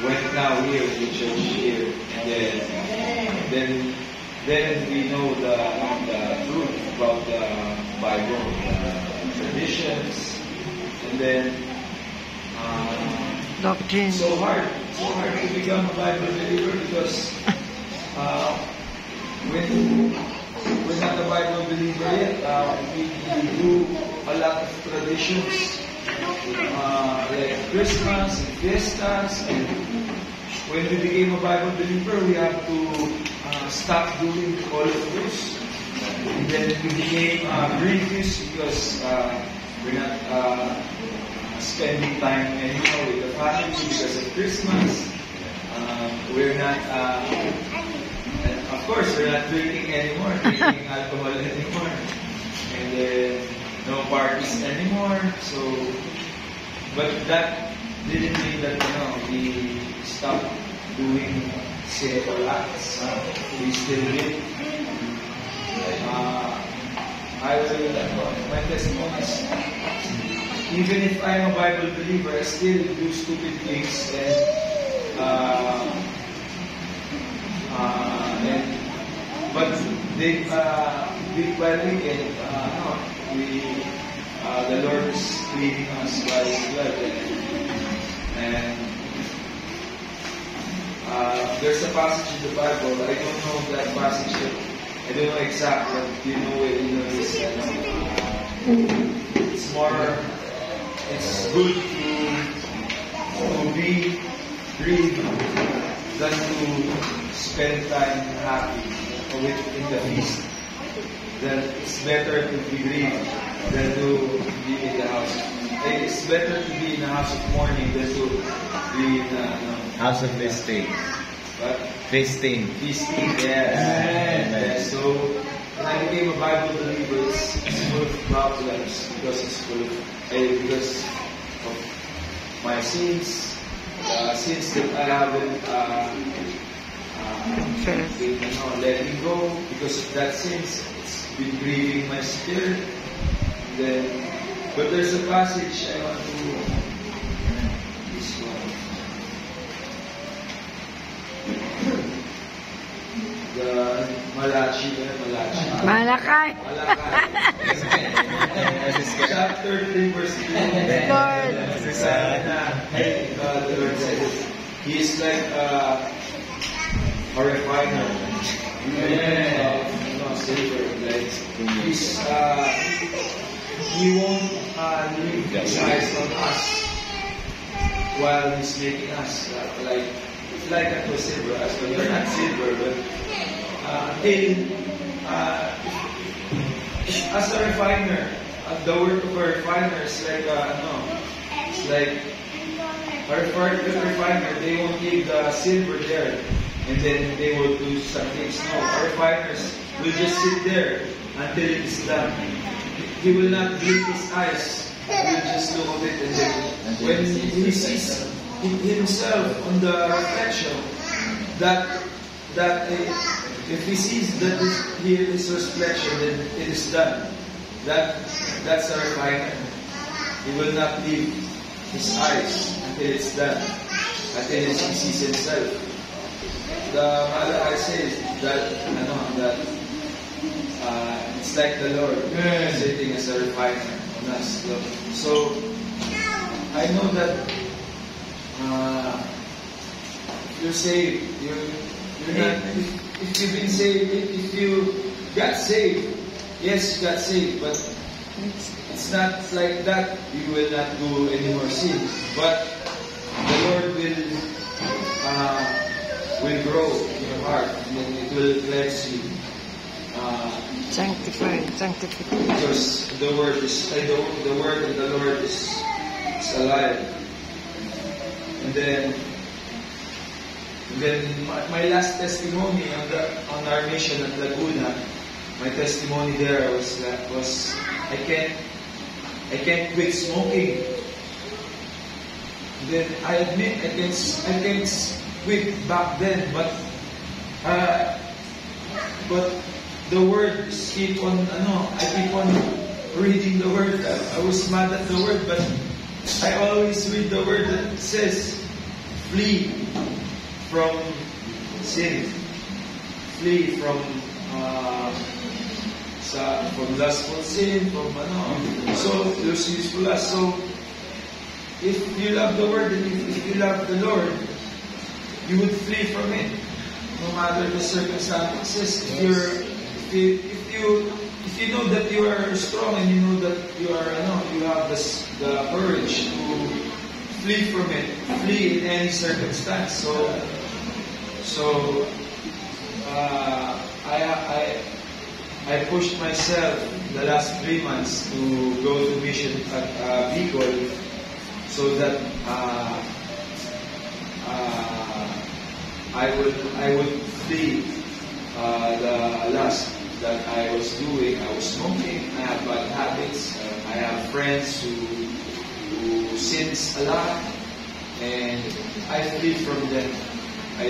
went now here in the church here, and then we know the truth about the Bible, traditions, and then doctrine. So hard to become a Bible believer because when we're not a Bible believer yet, we do a lot of traditions like Christmas and fiestas, and when we became a Bible believer, we have to stop doing all of those. And then we became religious because we're not spending time anymore with the family because of Christmas. We're not, of course, we're not drinking anymore, drinking alcohol anymore, and then no parties anymore. So, but that didn't mean that we stopped doing sinful acts. We still did. I will, my testimony is, even if I'm a Bible believer, I still do stupid things but they week by week, the Lord is leading us by His blood, and there's a passage in the Bible. I don't know that passage. I don't know exact, but you know it. This. It's more. It's good to be grieved than to spend time happy in the feast. That it's better to be grieved than to be in the house. It's better to be in the house of mourning than to be in the house of feasting. What? Feasting. Feasting, yes. So when I became a Bible believer, it's full of problems because of my sins, sins that I haven't been letting go. Because of that sins, it's been grieving my spirit. But there's a passage I want to. This one. The Malachi. Malakay. Chapter 3, verse 3. Lord. The Lord says, He is like a refiner. Silver. Like, He won't leave His eyes on us while He's making us. Like a silver. We're not silver, but as a refiner, the work of a refiner is like it's like a refiner. They won't leave the silver there and then they will do some things. No, our refiners will just sit there until it is done. He will not blink his eyes. He will just look at it, and then when he sees himself on the reflection, that if he sees that his reflection, then it is done. That's a refiner. He will not leave his eyes until it's done, until he sees himself. The Malachi says that it's like the Lord sitting as a refiner on us. So I know that if you're saved, you're not. If you've been saved, if you got saved, yes, you got saved, but it's not like that. You will not do any more sin, but the Lord will grow in your heart, and then it will cleanse you. Sanctify. Because the word of the Lord is alive. And then my last testimony on our mission at Laguna, my testimony there was I can't quit smoking. Then I admit I can't quit back then, but the word keep on I keep on reading the word. I was mad at the word, but I always read the word that says flee from sin, flee from lustful sin, from so there's useful lust. So if you love the word and if you love the Lord, you would flee from it, no matter the circumstances. If you know that you are strong and you know that you have the courage to flee from it, flee in any circumstance. So I pushed myself the last 3 months to go to mission at Bicol, so that I would flee the lust that I was doing. I was smoking. I have bad habits. I have friends who sins a lot, and I flee from them. I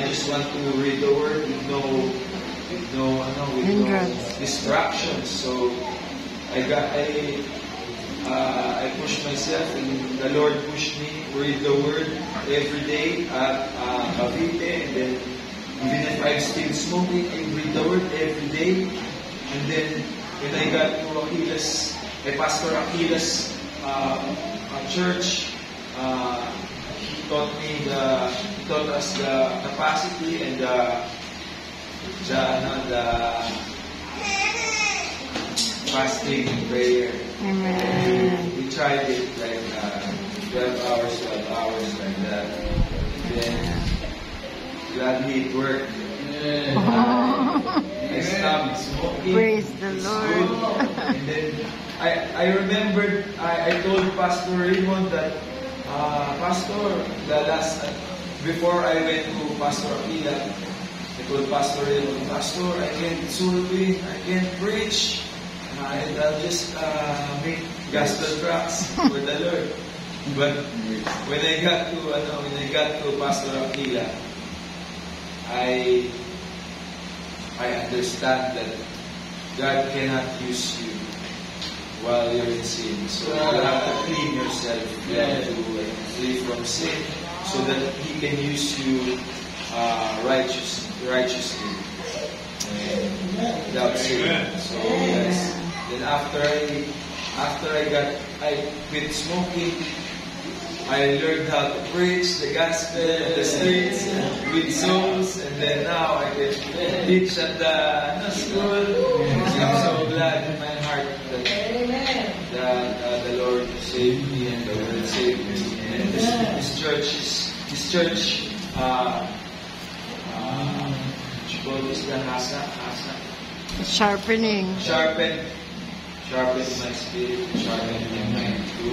just want to read the word with no distractions. So I pushed myself, and the Lord pushed me to read the word every day at Cavite, and then even if I'm still smoking, I read the word every day. And then when I got to Pastor Aquila's church, he taught us the capacity and the fasting prayer. Amen. We tried it like 12 hours like that. Then gladly it worked. I stopped smoking. Praise the Lord. And then I remembered, I told Pastor Raymond that, Pastor, before I went to Pastor Aquila, I told Pastor Raymond, Pastor, I can't sulpit, I can't preach, and I'll just make gospel tracts for the Lord. But when I got to Pastor Aquila, I understand that God cannot use you while you're in sin. So you have to clean yourself. You have to flee from sin so that He can use you righteously and without sin. So yes. Then after I quit smoking, I learned how to preach the gospel in the streets with souls, and then now I can teach at the school. I'm so glad in my heart that the Lord saved me and the Lord saved me. And this church, what you call this, the Hasa? Sharpening. Sharpen my spirit, sharpen my mind to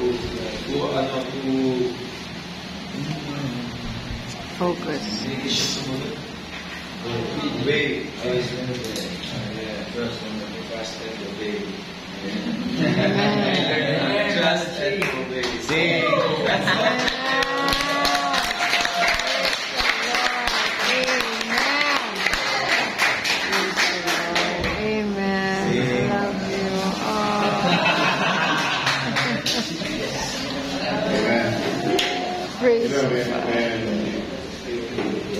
Focus. hindi siya sumunod. Obey. I was going to trust and trust and obey. Trust and obey. Sing. That's Praise when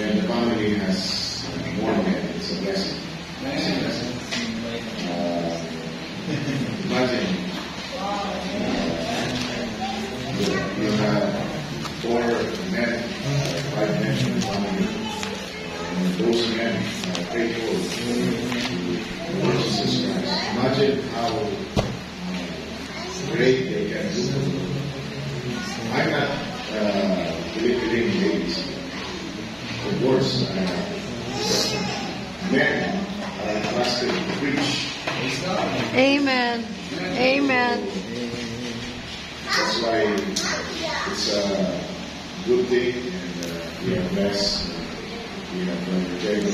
the family has one man, it's a blessing. Imagine you have 4 men, 5 men in the family, and those men are faithful to the Lord Jesus Christ. Imagine how great they can do. I'm not believing in ladies. Of course, men are trusted to preach. Amen. Amen. That's why it's a good thing, and we are blessed. We have very good